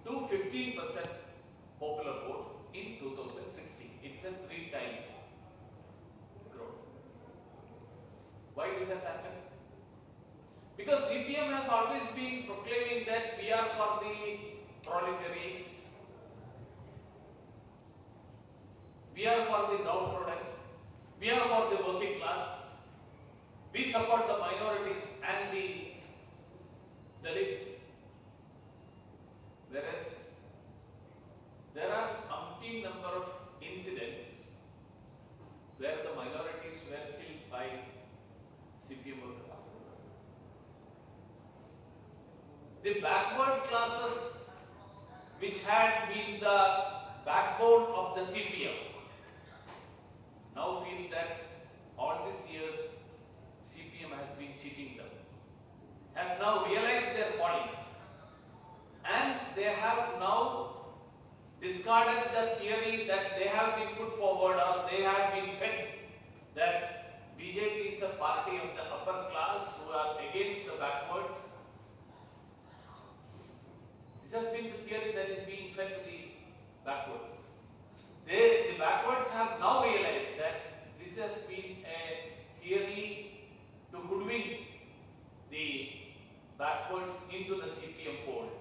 to 15% popular vote in 2016. It's a 3-time growth. Why this has happened? Because CPM has always been proclaiming that we are for the proletariat, we are for the downtrodden, we are for the working class, we support the minorities and the Dalits. Whereas there are umpteen number of incidents where the minorities were killed by CPM workers. The backward classes, which had been the backbone of the CPM, now feel that all these years CPM has been cheating them, has now realized their folly, and they have now discarded the theory that they have been put forward or they have been fed that BJP is a party of the upper class who are against the backwards. This has been the theory that is being fed to the backwards. The backwards have now realized that this has been a theory to hoodwink the backwards into the CPM fold.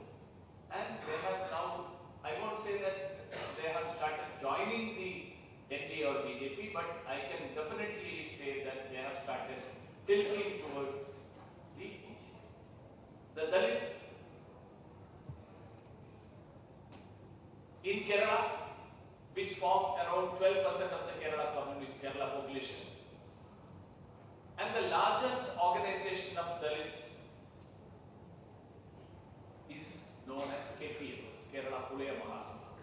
And they have now, I won't say that they have started joining the NDA or BJP, but I can definitely say that they have started tilting towards the BJP. The Dalits in Kerala, which form around 12% of the Kerala population, and the largest organization of Dalits is known as KPMS, Kerala Pulaya Mahasabha.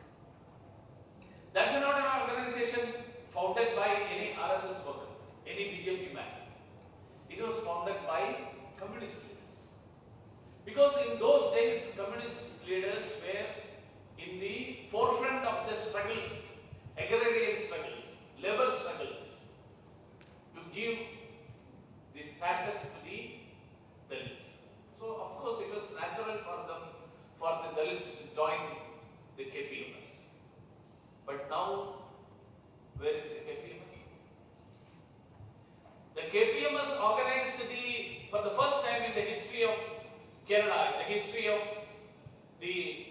That's not an organization founded by any RSS worker, any BJP man. It was founded by communist leaders. Because in those days, communist leaders were in the forefront of the struggles, agrarian struggles, labor struggles, to give the status to the Dalits. So, of course, it was natural for them, for the Dalits to join the KPMS. But now, where is the KPMS? The KPMS organized for the first time in the history of Kerala, in the history of the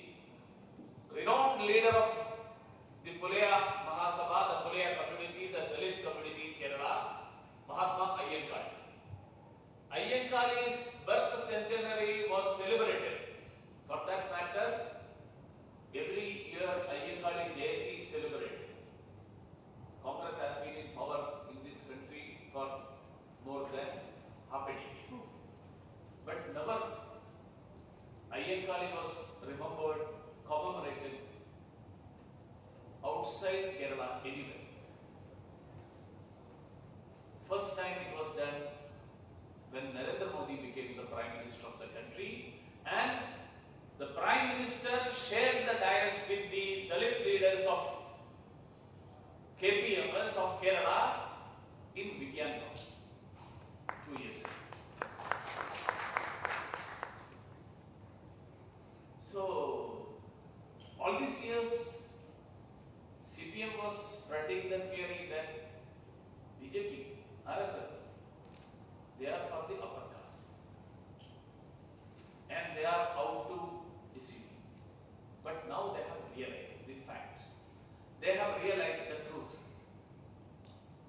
renowned leader of the Pulaya Mahasabha, the Pulaya community, the Dalit community in Kerala, Mahatma Ayyankali. Ayyankali's birth centenary was celebrated. For that matter, every year Ayyankali Jayanti is celebrated. Congress has been in power in this country for more than half a decade. But never Ayyankali was remembered, commemorated outside Kerala anywhere. First time it was done when Narendra Modi became the Prime Minister of the country, and the Prime Minister shared the dais with the Dalit leaders of KPMS of Kerala in Vigyangaon 2 years ago. So, all these years, CPM was spreading the theory that BJP, RSS, they are for the upper class. And they are out to deceive. But now they have realized the fact. They have realized the truth.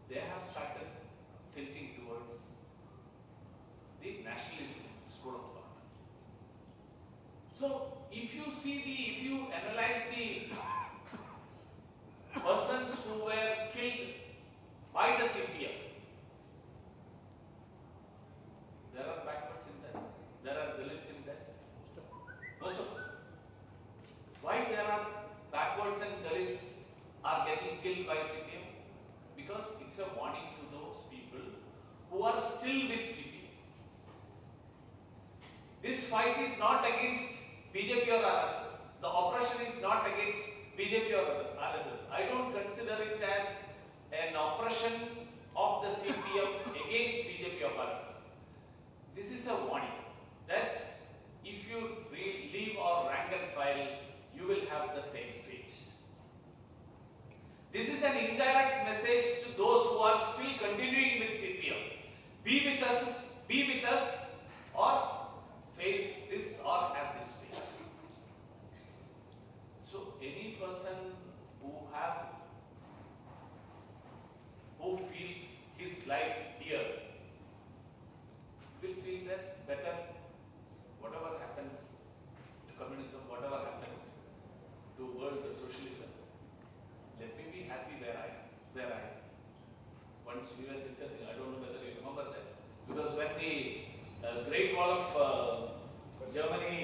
They have started tilting towards the nationalist school of thought. So, if you analyze the persons who were killed by the CPM, there are backwards in that, there are Dalits in that, most of them. Why there are backwards and Dalits are getting killed by CPM? Because it's a warning to those people who are still with CPM. This fight is not against BJP or RSS. The oppression is not against BJP or RSS. I don't consider it as an oppression of the CPM against BJP or RSS. This is a warning that if you leave our rank and file, you you will have the same fate. This is an indirect message to those who are still continuing with CPM. Be with us, or face this or have this fate. So any person who feels his life here will feel that better, whatever happens to communism, whatever happens to world socialism, let me be happy where I am. Once we were discussing, I don't know whether you remember that, because when the Great Wall of Germany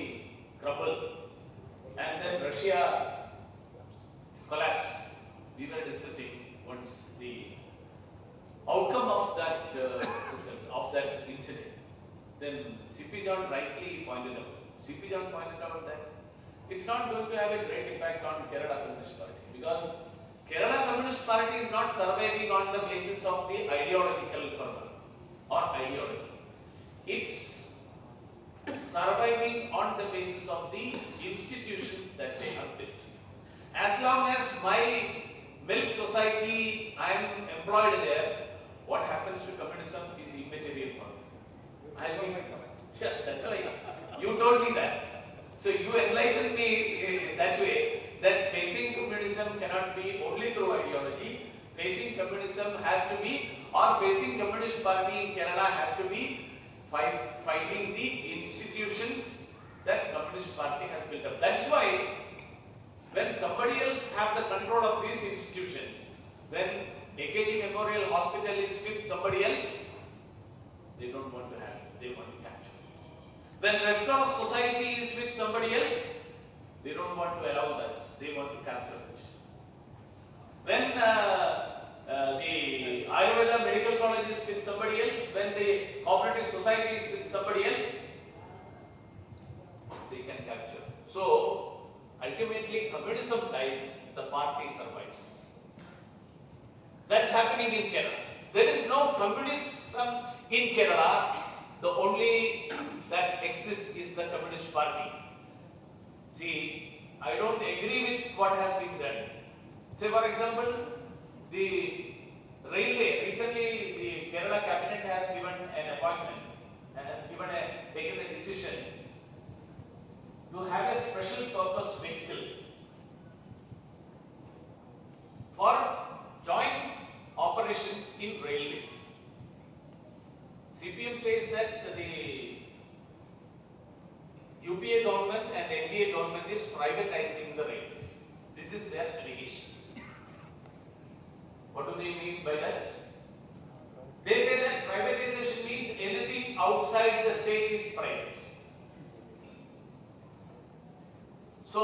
crumbled and then Russia collapsed, we were discussing once the outcome of that result, of that incident. Then C.P. John rightly pointed out that it's not going to have a great impact on Kerala Communist Party, because Kerala Communist Party is not surviving on the basis of the ideological fervor or ideology. It's surviving on the basis of the institutions that they have built. As long as my milk society, I am employed there, what happens to communism is immaterial for me. I'll be sure, that's right. You told me that. So you enlightened me that way, that facing communism cannot be only through ideology. Facing communism has to be, or facing Communist Party in Kerala has to be fighting the institutions that Communist Party has built up. That's why when somebody else have the control of these institutions, when AKG Memorial Hospital is with somebody else, they don't want to have it, they want to capture it. When Red Cross Society is with somebody else, they don't want to allow that, they want to capture it. When the Ayurveda Medical College is with somebody else, when the Cooperative Society is with somebody else, they can capture. So, ultimately communism dies, the party survives. That's happening in Kerala. There is no communism in Kerala. The only that exists is the Communist Party. See, I don't agree with what has been done. Say for example, the railway, recently the Kerala cabinet has given an appointment, taken a decision to have a special purpose vehicle for joint operations in railways. CPM says that the UPA government and NDA government is privatizing the railways. This is their allegation. What do they mean by that? They say that privatization means anything outside the state is private. So,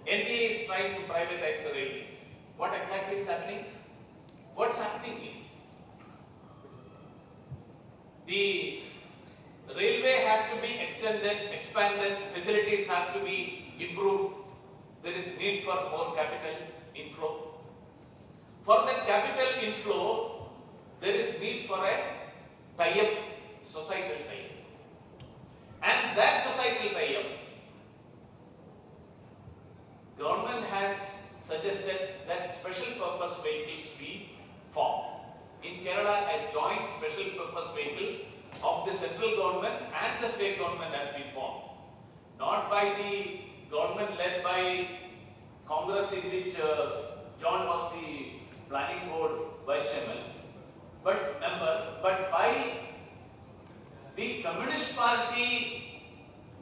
NDA is trying to privatize the railways. What exactly is happening? What's happening is, the railway has to be extended, expanded, facilities have to be improved. There is need for more capital inflow. For that capital inflow, there is need for a tie-up, societal tie-up. And that societal tie-up, government has suggested that special purpose vehicles be formed. In Kerala, a joint special purpose vehicle of the central government and the state government has been formed. Not by the government led by Congress, in which John was the planning board vice chairman, but by the Communist Party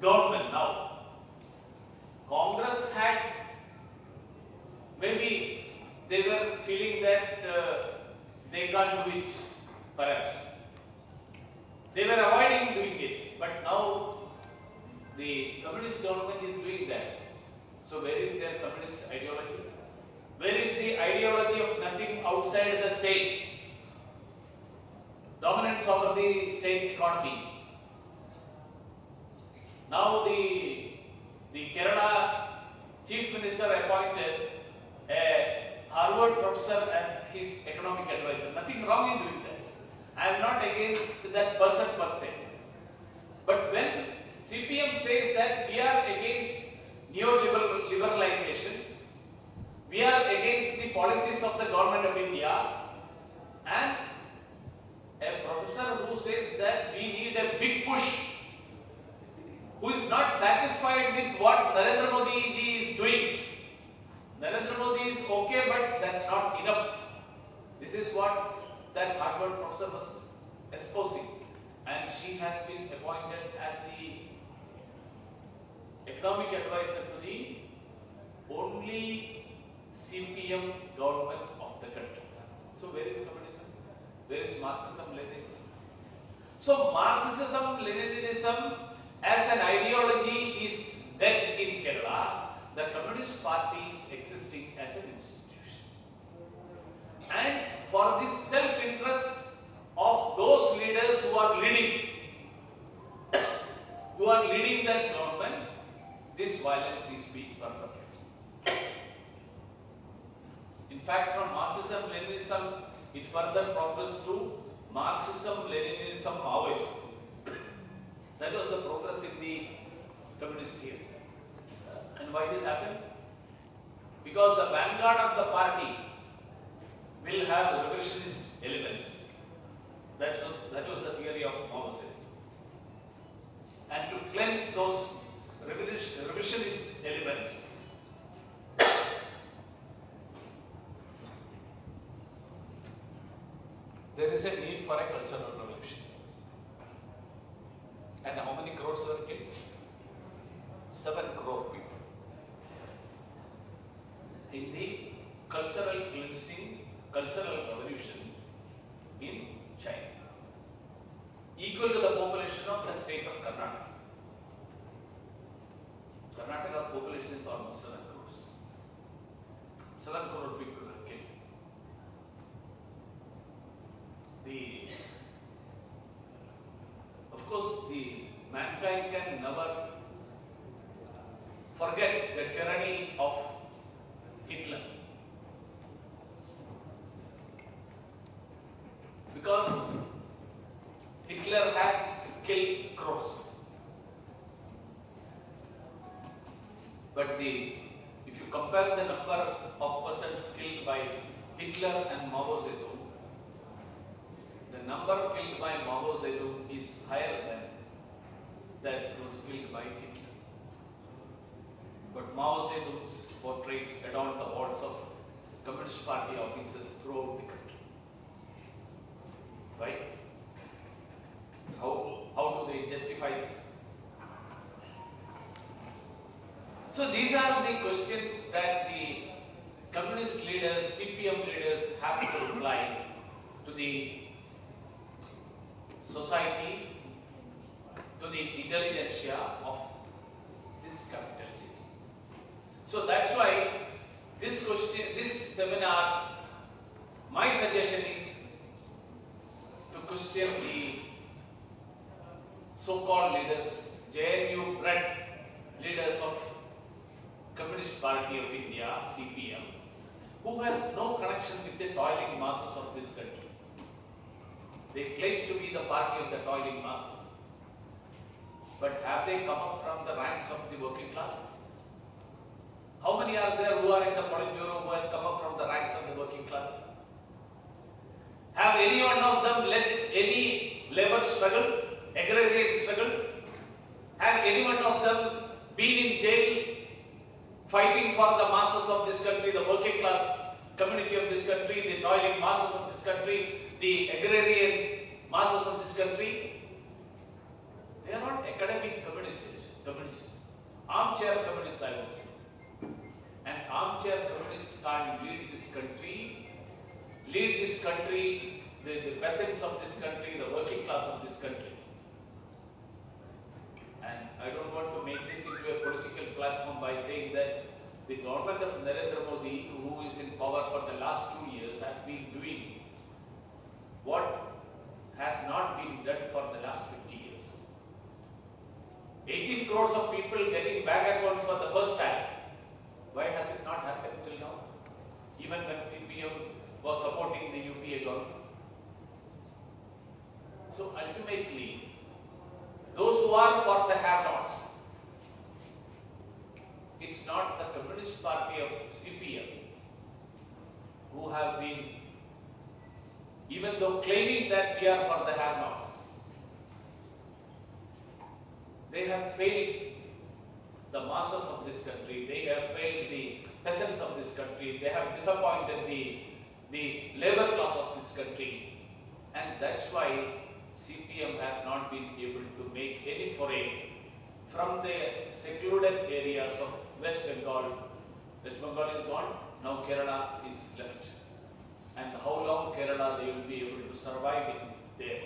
government now. Congress had, maybe they were feeling that they can't do it, perhaps. They were avoiding doing it, but now the communist government is doing that. So where is their communist ideology? Where is the ideology of nothing outside the state? Dominance over the state economy. Now the Kerala Chief Minister appointed a Harvard professor as his economic advisor. Nothing wrong in doing that. I am not against that person per se. But when CPM says that we are against neoliberalism, what Narendra Modi ji is doing. Narendra Modi is okay, but that's not enough. This is what that Harvard professor was espousing, and she has been appointed as the economic advisor to the only CPM government of the country. So where is communism? Where is Marxism, Leninism? So Marxism, Leninism as an ideology is dead in Kerala. The Communist Party is existing as an institution. And for the self-interest of those leaders who are leading that government, this violence is being perpetrated. In fact, from Marxism, Leninism, it further progressed to Marxism, Leninism, Maoism. That was the progress in the communist theory. And why this happened? Because the vanguard of the party will have revisionist elements. That was the theory of Mao Zedong. And to cleanse those revisionist elements, there is a need for a cultural revolution. And how many crores were killed? 7 crore people. In the cultural cleansing, cultural revolution in China, equal to the population of the state of Karnataka. Karnataka population is almost 7 crores. 7 crore people were killed. Of course, the mankind can never forget the tyranny of Hitler, because Hitler has killed crores. But if you compare the number of persons killed by Hitler and Mao Zedong, the number killed by Mao Zedong is higher than that was killed by Hitler. But Mao Zedong's portraits adorn the walls of Communist Party offices throughout the country. Right? How do they justify this? So these are the questions that the communist leaders, CPM leaders have to reply to the society, to the intelligentsia of this capital city. So that's why this seminar, my suggestion is to question the so-called leaders, JNU bred leaders of Communist Party of India, CPM, who has no connection with the toiling masses of this country. They claim to be the party of the toiling masses. But have they come up from the ranks of the working class? How many are there who are in the Politburo who has come up from the ranks of the working class? Have any one of them led any labor struggle, agrarian struggle? Have any one of them been in jail fighting for the masses of this country, the working class community of this country, the toiling masses of this country, the agrarian masses of this country? They are not academic communists, armchair communists, I would say. And armchair communists can't lead this country, the peasants of this country, the working class of this country. And I don't want to make this into a political platform by saying that the government of Narendra Modi, who is in power for the last 2 years, has been doing what has not been done for the last 50 years. 18 crores of people getting bank accounts for the first time. Why has it not happened till now? Even when CPM was supporting the UPA government. So ultimately, those who are for the have-nots, it's not the Communist Party of CPM who have been, even though claiming that we are for the have-nots, they have failed the masses of this country, they have failed the peasants of this country, they have disappointed the labor class of this country, and that's why CPM has not been able to make any foray from the secluded areas of West Bengal. West Bengal is gone, now Kerala is left. And how long Kerala they will be able to survive in there,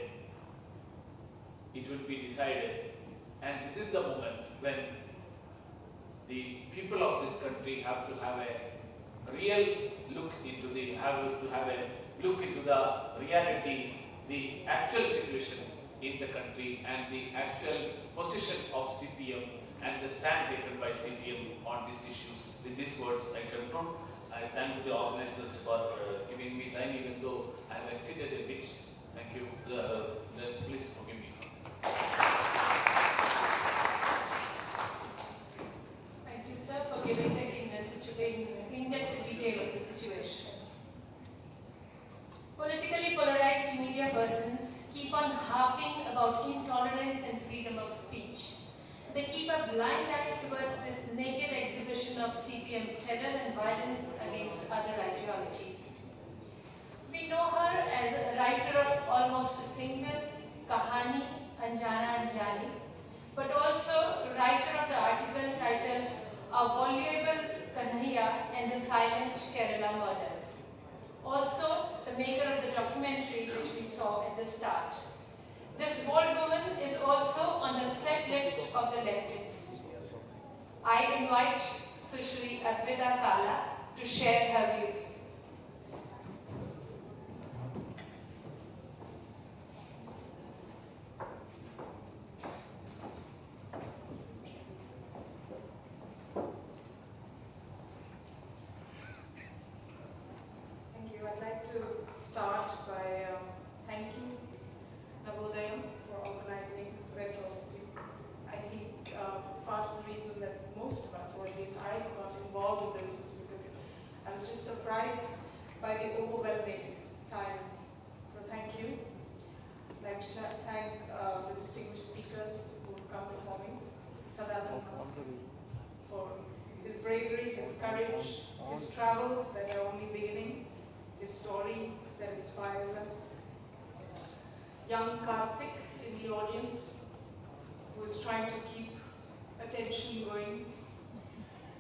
it will be decided. And this is the moment when the people of this country have to have a real look into the reality, the actual situation in the country and the actual position of CPM and the stand taken by CPM on these issues. With these words, I conclude. I thank the organizers for giving me time, even though I have exceeded a bit. Thank you. Please forgive me. Thank you, sir, for giving the in-depth detail of the situation. Politically polarized media persons keep on harping about intolerance and freedom of speech. They keep a blind eye towards this naked exhibition of CPM terror and violence against other ideologies. We know her as a writer of almost a single Kahani, Anjana Anjani, but also writer of the article titled A Voluble Kanhaiya and the Silent Kerala Murders. Also, the maker of the documentary which we saw at the start. This bold woman is also on the threat list of the leftists. I invite Sushri Advita Kala to share her views. Thank you. I'd like to start by thanking Navodayam for organizing REDTROCITY. I think part of the reason that most of us, or at least I, got involved in this was because I was just surprised by the overwhelming silence. So thank you. I'd like to thank the distinguished speakers who have come before me. Sadanand for his bravery, his courage, his travels that are only beginning, his story that inspires us. Young Karthik in the audience, who is trying to keep attention going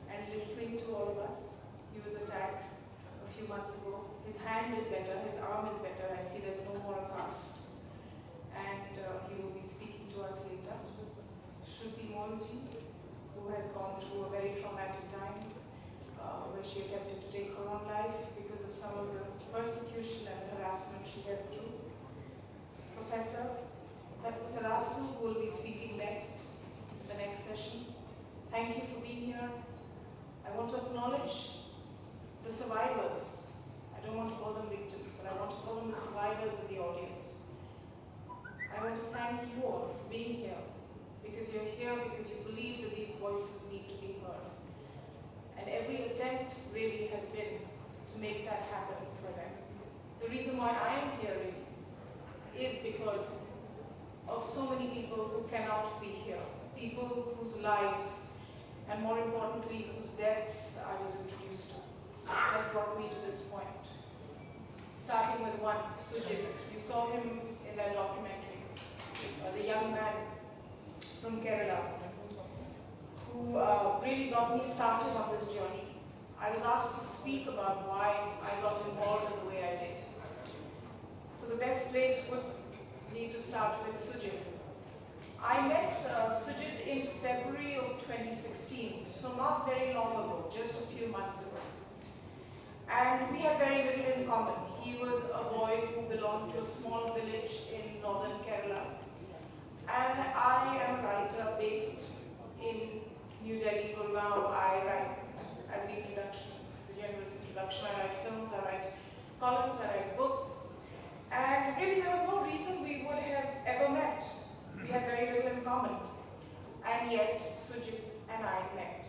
and listening to all of us. He was attacked a few months ago. His hand is better, his arm is better. I see there's no more cast. And he will be speaking to us later. Shruti Mohanji, who has gone through a very traumatic time, where she attempted to take her own life because of some of the persecution and harassment she went through. Professor Sarasu, who will be speaking next, the next session. Thank you for being here. I want to acknowledge the survivors. I don't want to call them victims, but I want to call them the survivors in the audience. I want to thank you all for being here, because you're here because you believe that these voices need to be heard. And every attempt really has been to make that happen for them. The reason why I am here really is because of so many people who cannot be here. People whose lives, and more importantly, whose deaths I was introduced to, has brought me to this point. Starting with one, Sujit. You saw him in that documentary. The young man from Kerala, who really got me started on this journey. I was asked to speak about why I got involved in the way I did. So the best place would be to start with Sujit. I met Sujit in February of 2016, so not very long ago, just a few months ago. And we had very little in common. He was a boy who belonged to a small village in northern Kerala. And I am a writer based in New Delhi, Gurgaon. I write, as the introduction, the generous introduction, I write films, I write columns, I write books. And really there was no reason we would have ever met. We had very little in common. And yet Sujit and I met.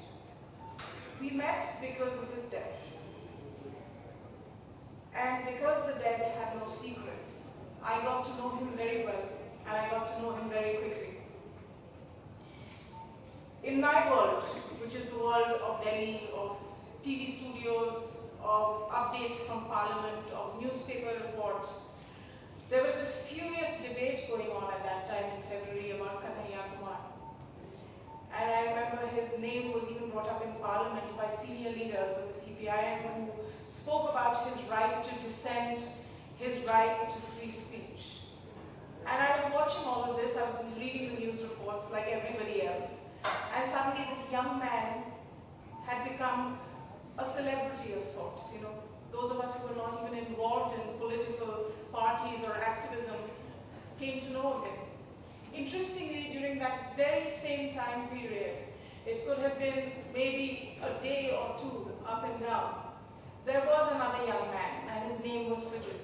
We met because of his death. And because the dead had no secrets, I got to know him very well, and I got to know him very quickly. in my world, which is the world of Delhi, of TV studios, of updates from Parliament, of newspaper reports, there was this furious debate going on at that time in February about Kanhaiya Kumar. And I remember his name was even brought up in Parliament by senior leaders of the CPIM who spoke about his right to dissent, his right to free speech. And I was watching all of this, I was reading the news reports like everybody else, and suddenly this young man had become a celebrity of sorts. You know, those of us who were not even involved in political parties or activism came to know of him. Interestingly, during that very same time period, it could have been maybe a day or two up and down, there was another young man, and his name was Sujit.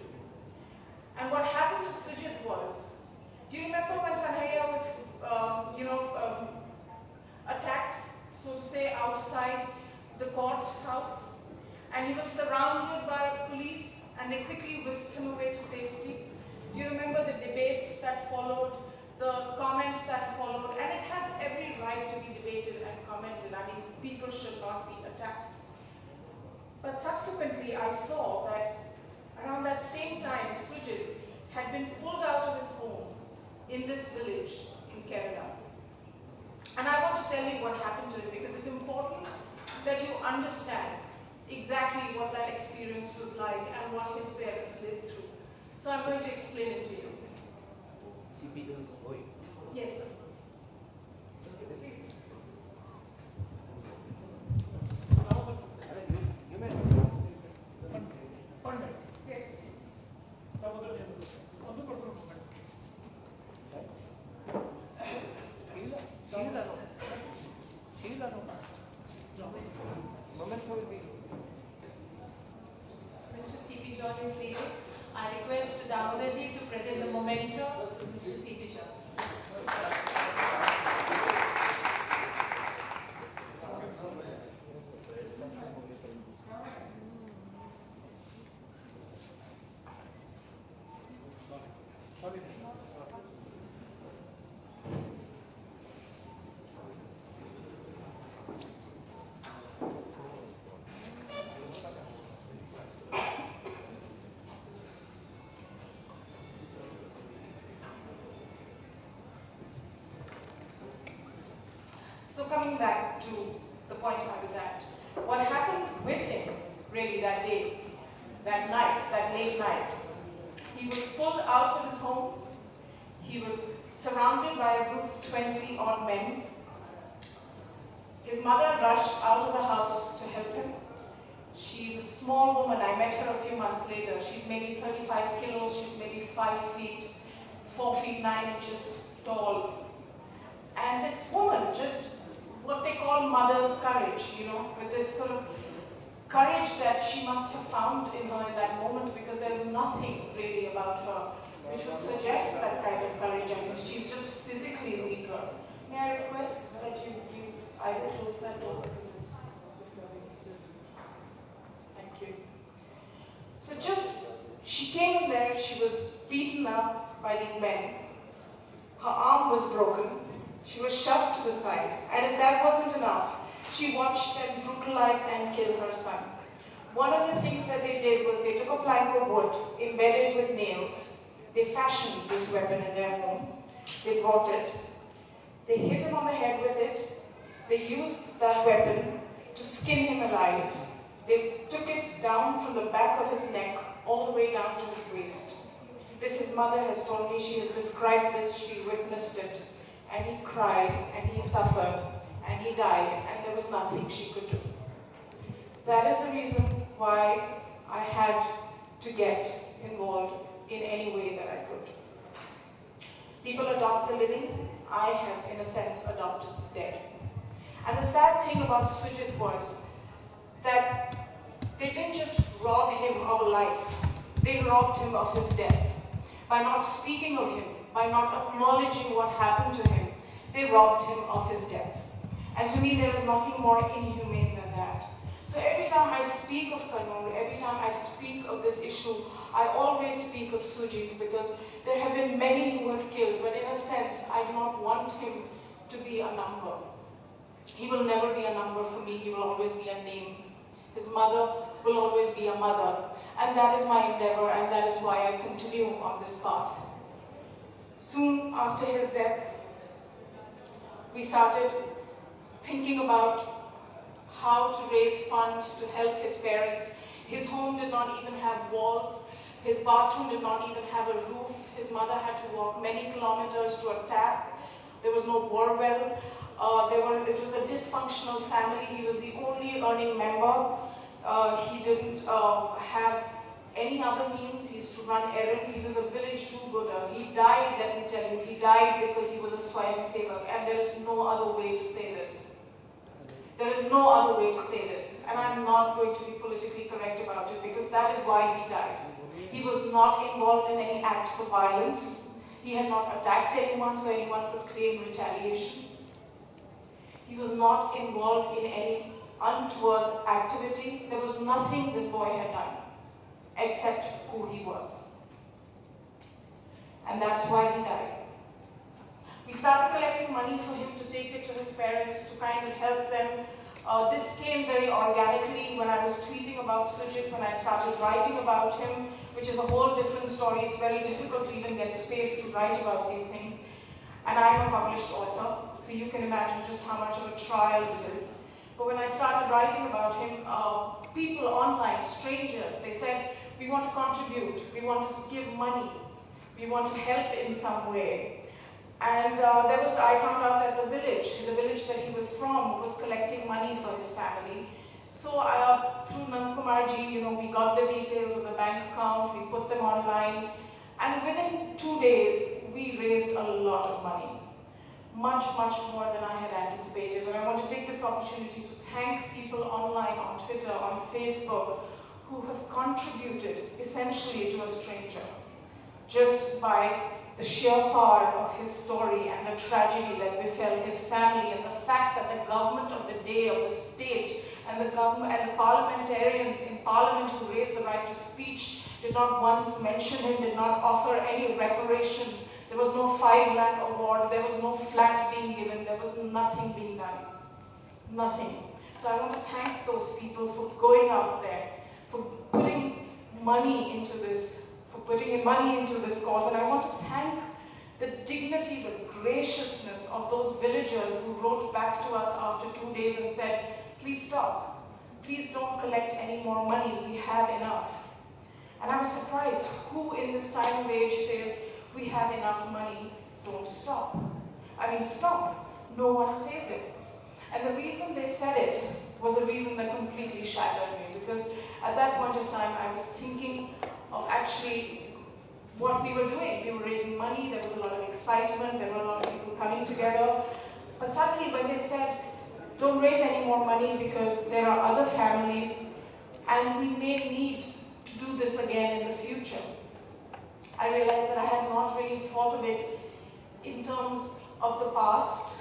And what happened to Sujit was, do you remember when Kanhaiya was, attacked, so to say, outside the courthouse? And he was surrounded by police, and they quickly whisked him away to safety. Do you remember the debate that followed, the comment that followed? And it has every right to be debated and commented. I mean, people should not be attacked. But subsequently, I saw that around that same time, Sujit had been pulled out of his home in this village in Kerala. And I want to tell you what happened to him, because it's important that you understand exactly what that experience was like and what his parents lived through. So I'm going to explain it to you. Yes, of course. Mr. C.P. John is leading. I request Damodarji to present the memento to Mr. C.P. John. So coming back to the point I was at, what happened with him really that day, that night, that late night, he was pulled out of his home, he was surrounded by a group of 20 odd men. His mother rushed out of the house to help him. She's a small woman, I met her a few months later. She's maybe 35 kilos, she's maybe 5 feet, 4 feet 9 inches tall. And this woman, just what they call mother's courage, you know, with this sort of courage that she must have found in her in that moment, because there's nothing really about her which would suggest that kind of courage. I mean, she's just physically weaker. May I request that you please either close that door because it's disturbing. Thank you. So she came in there, she was beaten up by these men. Her arm was broken. She was shoved to the side, and if that wasn't enough, she watched them brutalize and kill her son. One of the things that they did was they took a plank of wood embedded with nails. They fashioned this weapon in their home. They brought it. They hit him on the head with it. They used that weapon to skin him alive. They took it down from the back of his neck all the way down to his waist. This his mother has told me. She has described this. She witnessed it. And he cried, and he suffered, and he died, and there was nothing she could do. That is the reason why I had to get involved in any way that I could. People adopt the living. I have, in a sense, adopted the dead. And the sad thing about Sujit was that they didn't just rob him of a life, they robbed him of his death. By not speaking of him, by not acknowledging what happened to him, they robbed him of his death. And to me, there is nothing more inhumane than that. So every time I speak of Kannur, every time I speak of this issue, I always speak of Sujit, because there have been many who have killed, but in a sense, I do not want him to be a number. He will never be a number for me, he will always be a name. His mother will always be a mother. And that is my endeavor, and that is why I continue on this path. Soon after his death, we started thinking about how to raise funds to help his parents. His home did not even have walls. His bathroom did not even have a roof. His mother had to walk many kilometers to a tap. There was no bore well. It was a dysfunctional family. He was the only earning member. He didn't have any other means. He used to run errands. He was a village do-gooder. He died, let me tell you, he died because he was a Swayamsevak, and there is no other way to say this. There is no other way to say this. And I'm not going to be politically correct about it, because that is why he died. He was not involved in any acts of violence. He had not attacked anyone, so anyone could claim retaliation. He was not involved in any untoward activity. There was nothing this boy had done, except who he was. And that's why he died. We started collecting money for him to take it to his parents, to kind of help them. This came very organically when I was tweeting about Sujit, when I started writing about him, which is a whole different story. It's very difficult to even get space to write about these things. And I'm a published author, so you can imagine just how much of a trial it is. But when I started writing about him, people online, strangers, they said, we want to contribute, we want to give money, we want to help in some way. And I found out that the village that he was from was collecting money for his family. So through Nandkumarji, we got the details of the bank account, we put them online, and within 2 days, we raised a lot of money. Much, much more than I had anticipated. And I want to take this opportunity to thank people online, on Twitter, on Facebook, who have contributed essentially to a stranger, just by the sheer power of his story and the tragedy that befell his family, and the fact that the government of the day, of the state, and the government and the parliamentarians in parliament who raised the right to speech did not once mention him, did not offer any reparation. There was no 5 lakh award, there was no flat being given, there was nothing being done. Nothing. So I want to thank those people for going out there, for putting money into this, cause. And I want to thank the dignity, the graciousness of those villagers who wrote back to us after 2 days and said, please stop. Please don't collect any more money. We have enough. And I was surprised. Who in this time of age says, we have enough money, don't stop? I mean, stop. No one says it. And the reason they said it was a reason that completely shattered me, because at that point of time I was thinking of actually what we were doing. We were raising money, there was a lot of excitement, there were a lot of people coming together. But suddenly when they said, don't raise any more money because there are other families and we may need to do this again in the future, I realized that I had not really thought of it in terms of the past.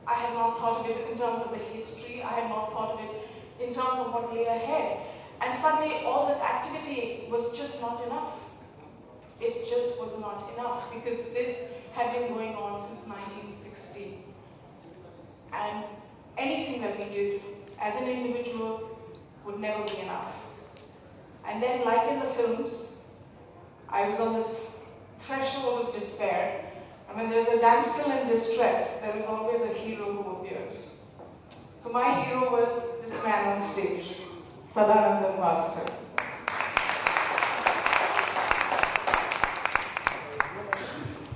I had not thought of it in terms of the history. I had not thought of it in terms of what lay ahead. And suddenly all this activity was just not enough. It just was not enough, because this had been going on since 1960. And anything that we did as an individual would never be enough. And then, like in the films, I was on this threshold of despair. And when there's a damsel in distress, there is always a hero who appears. So my hero was this man on stage, Sadanandan Master.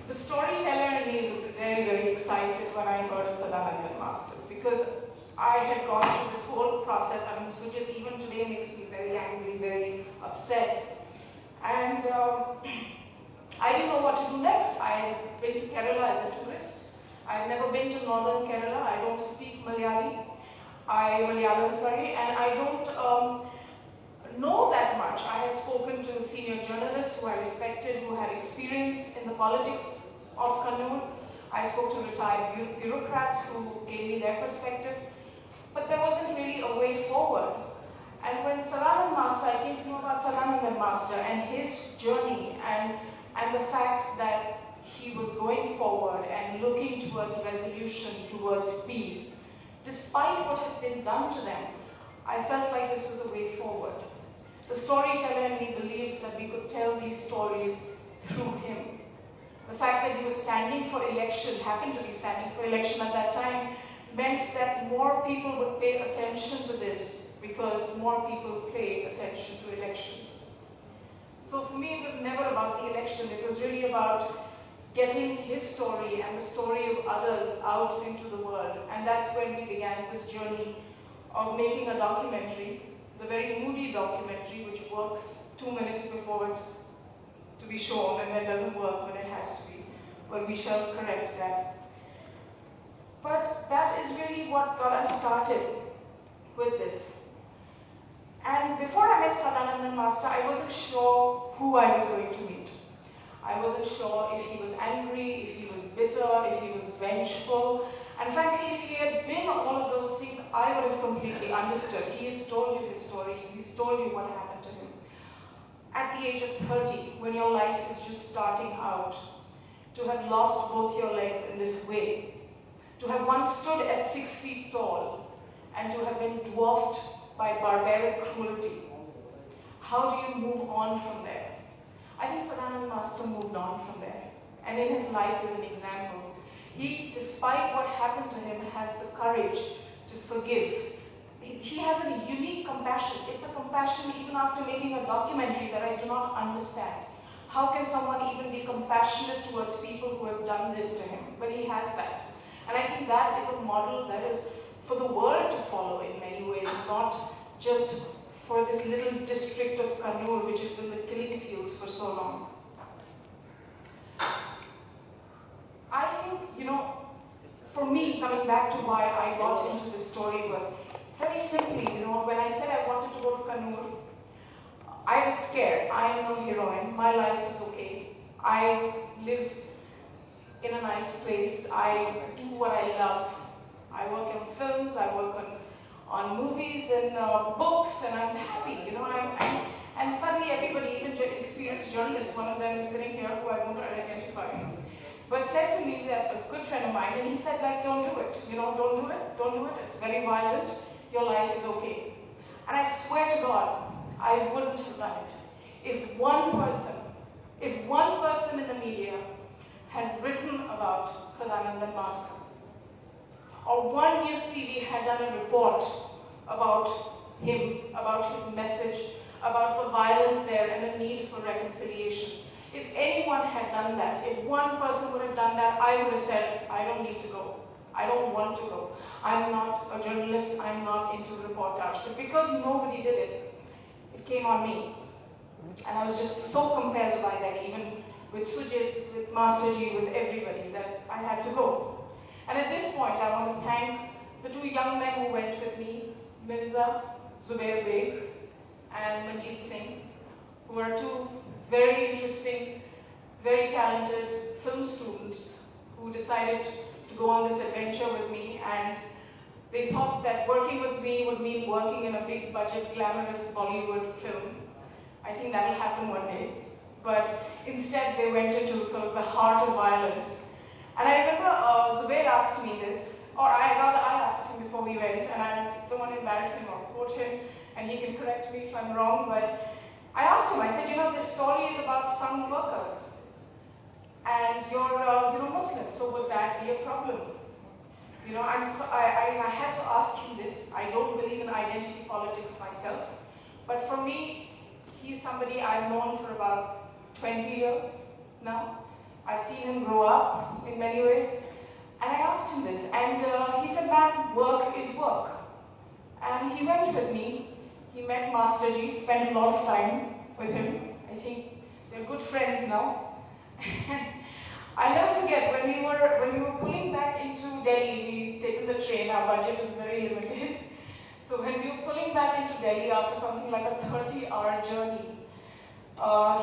The storyteller in me was very, very excited when I heard of Sadanandan Master, because I had gone through this whole process. I mean, Sujit even today makes me very angry, very upset. And I didn't know what to do next. I had been to Kerala as a tourist. I've never been to northern Kerala. I don't speak Malayalam, and I don't know that much. I had spoken to senior journalists who I respected, who had experience in the politics of Kannur. I spoke to retired bureaucrats who gave me their perspective. But there wasn't really a way forward. And when Sadanandan Master, I came to know about Sadanandan Master and his journey, and the fact that he was going forward and looking towards resolution, towards peace, despite what had been done to them, I felt like this was a way forward. The storyteller and me believed that we could tell these stories through him. The fact that he was standing for election, happened to be standing for election at that time, meant that more people would pay attention to this because more people pay attention to elections. So for me, it was never about the election. It was really about getting his story and the story of others out into the world. And that's when we began this journey of making a documentary, the very moody documentary, which works 2 minutes before it's to be shown and then doesn't work when it has to be. But we shall correct that. But that is really what got us started with this. And before I met Sadanandan Master, I wasn't sure who I was going to meet. I wasn't sure if he was angry, if he was bitter, if he was vengeful. And frankly, if he had been all of those things, I would have completely understood. He has told you his story. He's told you what happened to him. At the age of 30, when your life is just starting out, to have lost both your legs in this way, to have once stood at 6 feet tall, and to have been dwarfed by barbaric cruelty. How do you move on from there? I think Sadananda Master moved on from there. And in his life is an example. He, despite what happened to him, has the courage to forgive. He has a unique compassion. It's a compassion even after making a documentary that I do not understand. How can someone even be compassionate towards people who have done this to him? But he has that. And I think that is a model that is for the world to follow in many ways, not just for this little district of Kannur, which has been the killing fields for so long. I think, for me, coming back to why I got into this story was very simply, when I said I wanted to go to Kannur, I was scared. I am no heroine. My life is okay. I live in a nice place. I do what I love. I work in films, I work on movies and books, and I'm happy, and suddenly everybody, even experienced journalists, one of them is sitting here who I won't identify, but said to me that a good friend of mine, and he said, like, don't do it, don't do it, it's very violent, your life is okay. And I swear to God, I wouldn't have done it. If one person in the media had written about Sadanandan Master, or one news TV had done a report about him, about his message, about the violence there and the need for reconciliation. If anyone had done that, if one person would have done that, I would have said, I don't need to go. I don't want to go. I'm not a journalist, I'm not into reportage. But because nobody did it, it came on me. And I was just so compelled by that, even with Sujit, with Masterji, with everybody, that I had to go. And at this point, I want to thank the two young men who went with me, Mirza Zubair Beg and Manjeet Singh, who are two very interesting, very talented film students who decided to go on this adventure with me, and they thought that working with me would mean working in a big budget, glamorous Bollywood film. I think that will happen one day. But instead, they went into sort of the heart of violence. And I remember Zubair asked me this, or I asked him before we went, and I don't want to embarrass him or quote him, and he can correct me if I'm wrong, but I asked him, I said, this story is about some workers, and you're Muslim, so would that be a problem? I had to ask him this. I don't believe in identity politics myself, but for me, he's somebody I've known for about 20 years now. I've seen him grow up in many ways. And I asked him this, and he said, ma'am, work is work. And he went with me. He met Masterji, spent a lot of time with him. I think they're good friends now. And I'll never forget, when we were pulling back into Delhi, we'd taken the train, our budget is very limited. So when we were pulling back into Delhi after something like a 30-hour journey,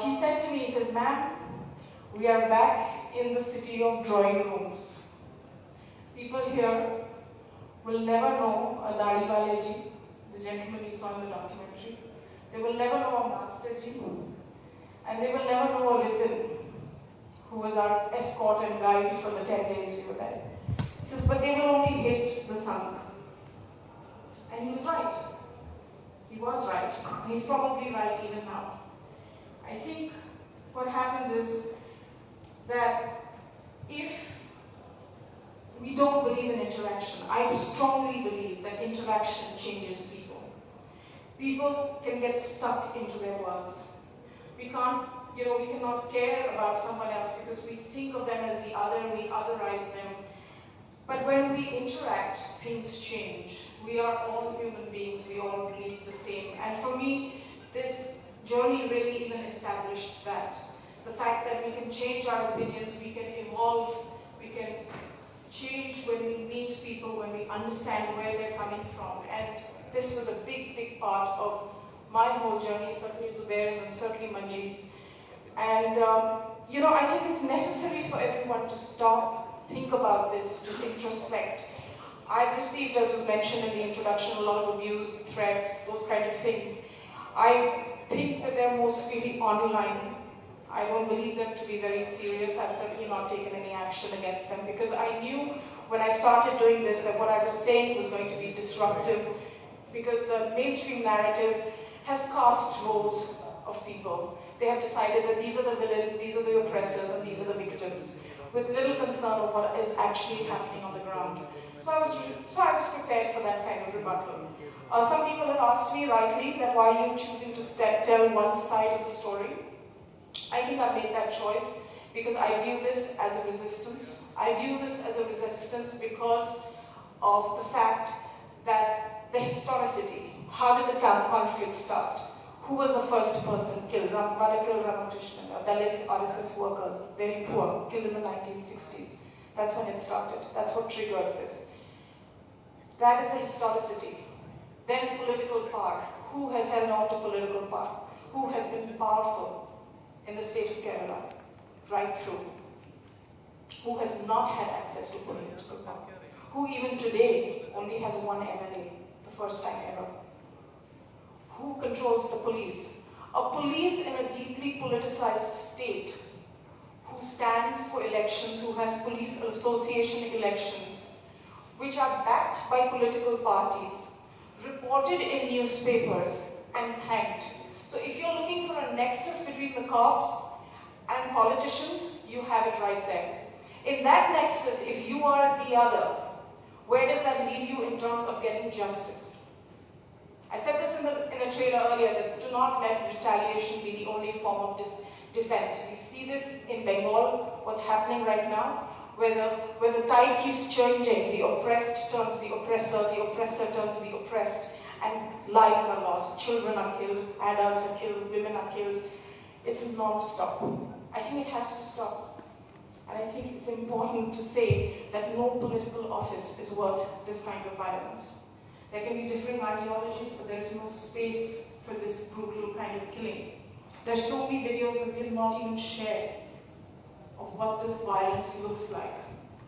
he said to me, he says, ma'am, we are back in the city of drawing rooms. People here will never know a Dadi Waleji, the gentleman you saw in the documentary. They will never know a Masterji, and they will never know a Ritin, who was our escort and guide for the 10 days we were there. He says, but they will only hit the Sangh. And he was right. He was right, and he's probably right even now. I think what happens is that if we don't believe in interaction, I strongly believe that interaction changes people. People can get stuck into their worlds. We cannot care about someone else because we think of them as the other, we otherize them. But when we interact, things change. We are all human beings, we all believe the same. And for me, this journey really even established that. The fact that we can change our opinions, we can evolve, we can change when we meet people, when we understand where they're coming from. And this was a big, big part of my whole journey, certainly Zubair's and certainly Manjeet's. And, I think it's necessary for everyone to stop, think about this, to introspect. I've received, as was mentioned in the introduction, a lot of abuse, threats, those kind of things. I think that they're mostly online. I don't believe them to be very serious. I've certainly not taken any action against them because I knew when I started doing this that what I was saying was going to be disruptive because the mainstream narrative has cast roles of people. They have decided that these are the villains, these are the oppressors, and these are the victims, with little concern of what is actually happening on the ground. So I was prepared for that kind of rebuttal. Some people have asked me rightly that why are you choosing to tell one side of the story? I think I made that choice because I view this as a resistance. I view this as a resistance because of the fact that the historicity, how did the conflict start? Who was the first person killed? Vadakil Ramakrishnan, Dalit RSS workers, very poor, killed in the 1960s. That's when it started. That's what triggered this. That is the historicity. Then political power. Who has held on to political power? Who has been powerful in the state of Kerala right through? Who has not had access to political power? Who even today only has one MLA, the first time ever? Who controls the police? A police in a deeply politicized state who stands for elections, who has police association elections, which are backed by political parties, reported in newspapers and thanked. So if you're looking for a nexus between the cops and politicians, you have it right there. In that nexus, if you are the other, where does that leave you in terms of getting justice? I said this in a trailer earlier, that do not let retaliation be the only form of defense. We see this in Bengal, what's happening right now, where the tide keeps changing. The oppressed turns the oppressor turns the oppressed, and lives are lost. Children are killed, adults are killed, women are killed. It's non-stop. I think it has to stop. And I think it's important to say that no political office is worth this kind of violence. There can be differing ideologies, but there is no space for this brutal kind of killing. There's so many videos that will not even share of what this violence looks like.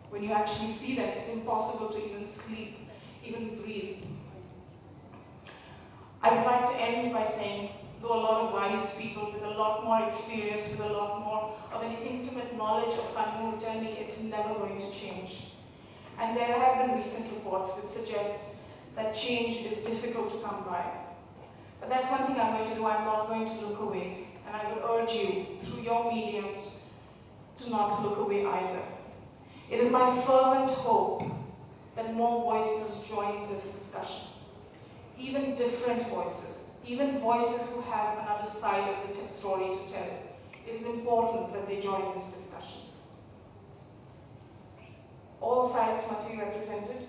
When you actually see them, it's impossible to even sleep, even breathe. I would like to end by saying, though a lot of wise people with a lot more experience, with a lot more of an intimate knowledge of Kannur tell me it's never going to change. And there have been recent reports which suggest that change is difficult to come by. But that's one thing I'm going to do. I'm not going to look away. And I would urge you, through your mediums, to not look away either. It is my fervent hope that more voices join this discussion. Even different voices, even voices who have another side of the story to tell. It is important that they join this discussion. All sides must be represented,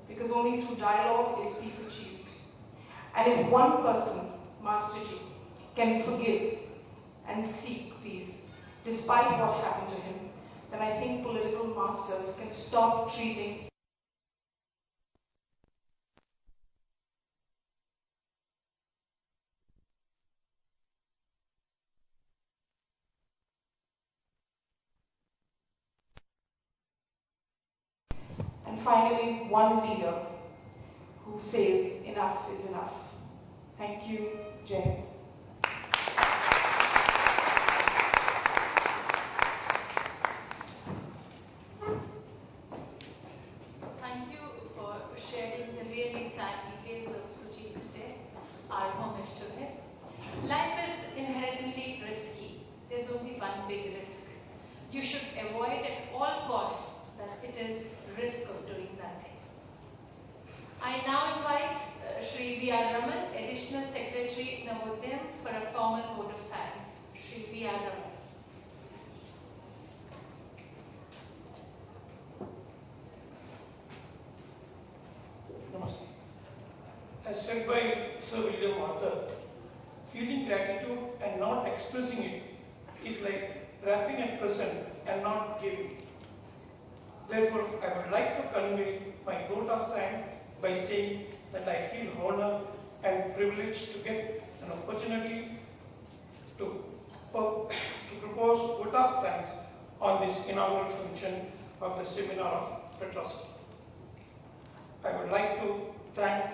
because only through dialogue is peace achieved. And if one person, Masterji, can forgive and seek peace, despite what happened to him, then I think political masters can stop treating and finally, one leader who says enough is enough. Thank you, Jay. Thank you for sharing the really sad details you should avoid at all costs that it is risk of doing that thing. I now invite Shri V.R. Raman, Additional Secretary Navodayam, for a formal vote of thanks. Shri V.R. Raman. Namaste. As said by Sir William Arthur, feeling gratitude and not expressing it is like wrapping a present and not giving. Therefore, I would like to convey my vote of thanks by saying that I feel honored and privileged to get an opportunity to propose vote of thanks on this inaugural function of the Seminar of REDTROCITY. I would like to thank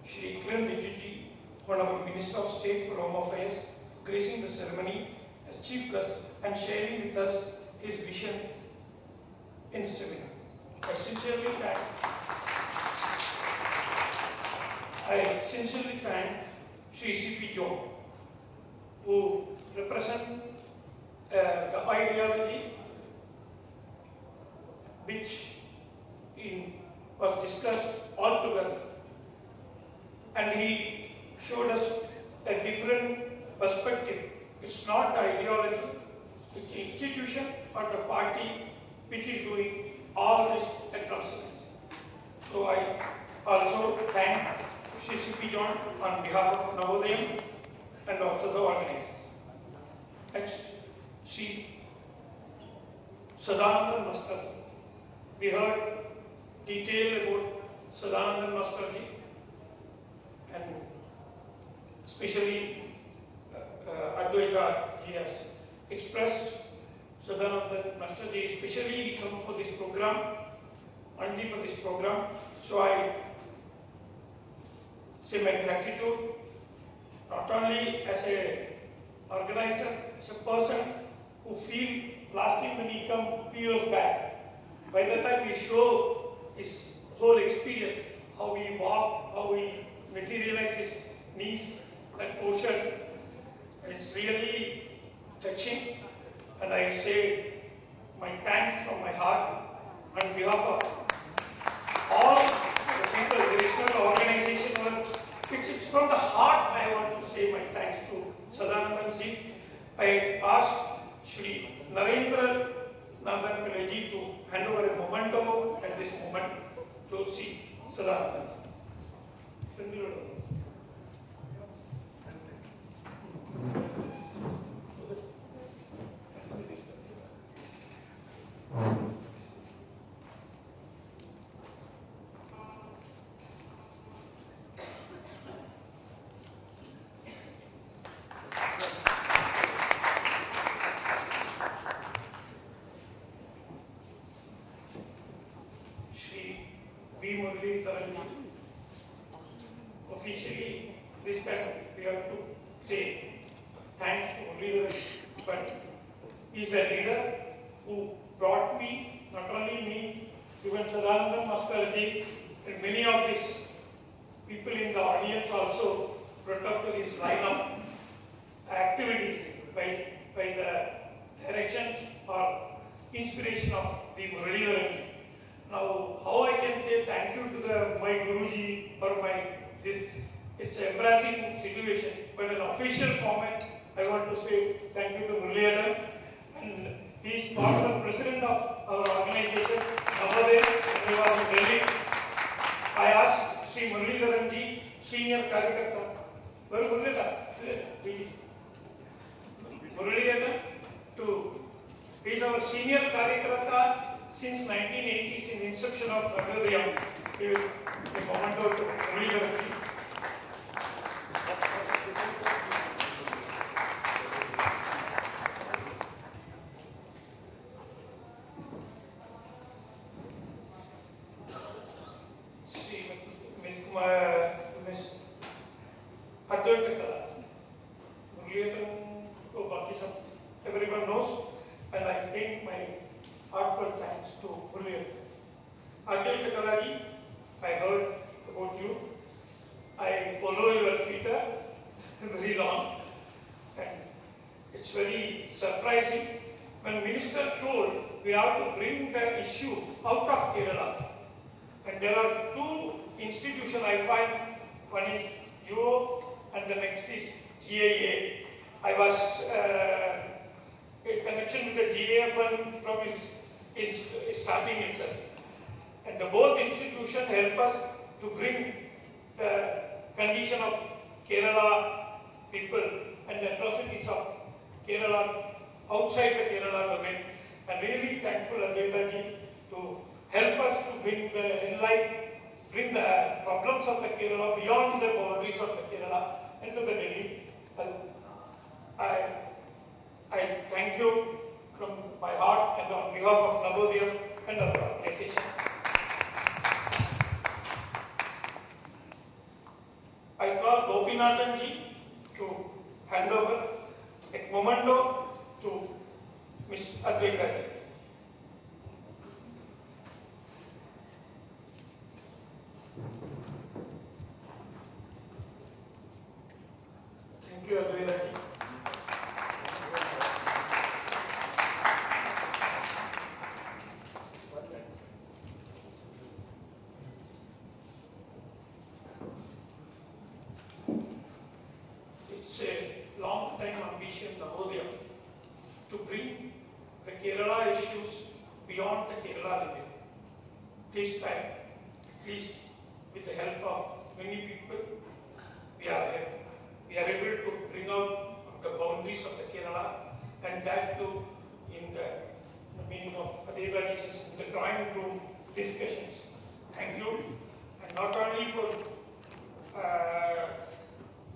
Shri Kiran Rijiju, Honorable Minister of State for Home Affairs, gracing the ceremony as Chief Guest and sharing with us his vision in the seminar. I sincerely thank Shri C.P. John, who represent the ideology which was discussed all together, and he showed us a different perspective. It's not the ideology, it's the institution or the party which is doing all this atrocities. So I also thank Shri C.P. John on behalf of Navodayam and also the organizers. Next, Shri Sadananda Mastarji. We heard detail about Sadananda Mastarji, and especially Advaita ji has expressed Sadananda Mastarji, especially he comes for this program, only for this program. So I say my gratitude, not only as a organizer, as a person who feel last time when he came 2 years back, by the time we show his whole experience, how he walked, how he materialized his needs, that ocean, it's really touching. And I say my thanks from my heart on behalf of all the people, the regional organization, it's from the heart I want to say my thanks to Sadananda ji. I ask Shri Narendra Nandan Pillai to hand over a memento at this moment to see Sadananda. Officially, this time we have to say thanks to leader, but he is the leader who brought me, not only me, even Sadananda Mastarji and many of these people in the audience also brought up to this line of activities by the directions or inspiration of the Muralidharan. Now, how I can say thank you to my Guruji or this? It's an embarrassing situation, but in official format, I want to say thank you to Muralidharan, and he is part of the president of our organization, Navodayam, and he was in Delhi. I asked Sri Muralidharan ji, senior Karyakarta, where Muralidharan, he is our senior Karyakarta since 1980s, in inception of Navodayam. A moment to Muralidharan ji. Everyone knows, and I thank my heartfelt thanks to Muralidharan. Advaita Kalaji, I heard about you. I follow your Twitter very long, and it's very surprising when Minister told we have to bring the issue out of Kerala, and there are two institutions I find, one is UO and the next is GIA. I was in connection with the GIA fund from its starting itself. And the both institutions help us to bring the condition of Kerala people and the atrocities of Kerala outside the Kerala domain. And really thankful Advaita to help us to bring the problems of the Kerala beyond the boundaries of the Kerala into the Delhi. I thank you from my heart and on behalf of Navodaya and other organizations. I call Gopinathan ji to hand over a memento to Ms. Advaita ji. Thank you, Advaita ji. It's a long time ambition, Navodaya, to bring the Kerala issues beyond the Kerala limit. This time, at least with the help of many people, we are able to bring out the boundaries of the Kerala, and that too in the meaning of Advaita's in the drawing room discussions. Thank you, and not only for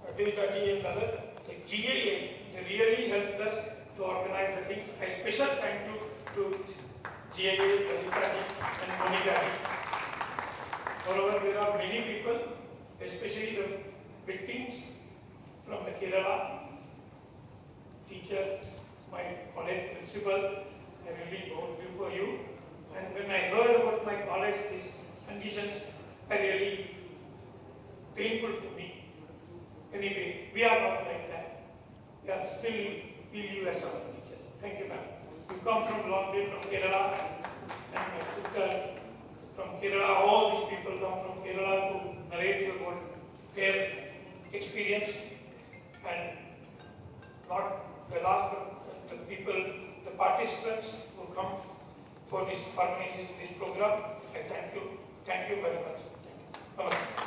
Advaita and other, the GAA, they really helped us to organize the things. A special thank you to GAA, Advaita and Monika. Moreover, there are many people, especially the victims from the Kerala, teacher, my college principal, I really go before you. And when I heard about my college, these conditions are really painful for me. Anyway, we are not like that. We are still feel you as our teacher. Thank you, ma'am. You come from long way from Kerala, and my sister from Kerala, all these people come from Kerala to narrate you about their experience, and not the last, but the people, the participants who come for this organization, this program. I thank you. Thank you very much. Thank you. Namaste.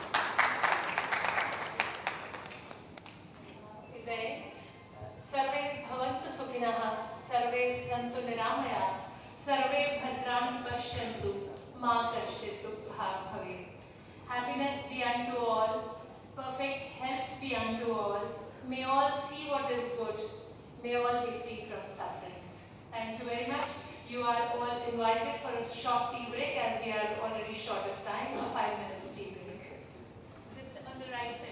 सर्वे भवन्तु सुखिनः, सर्वे सन्तु निरामयाः, सर्वे भद्राणि पश्यन्तु, मा कश्चित् दुःखभाग् भवेत्. Happiness be unto all, perfect health be unto all. May all see what is good. May all be free from sufferings. Thank you very much. You are all invited for a short tea break as we are already short of time, so 5 minutes tea break. This on the right side.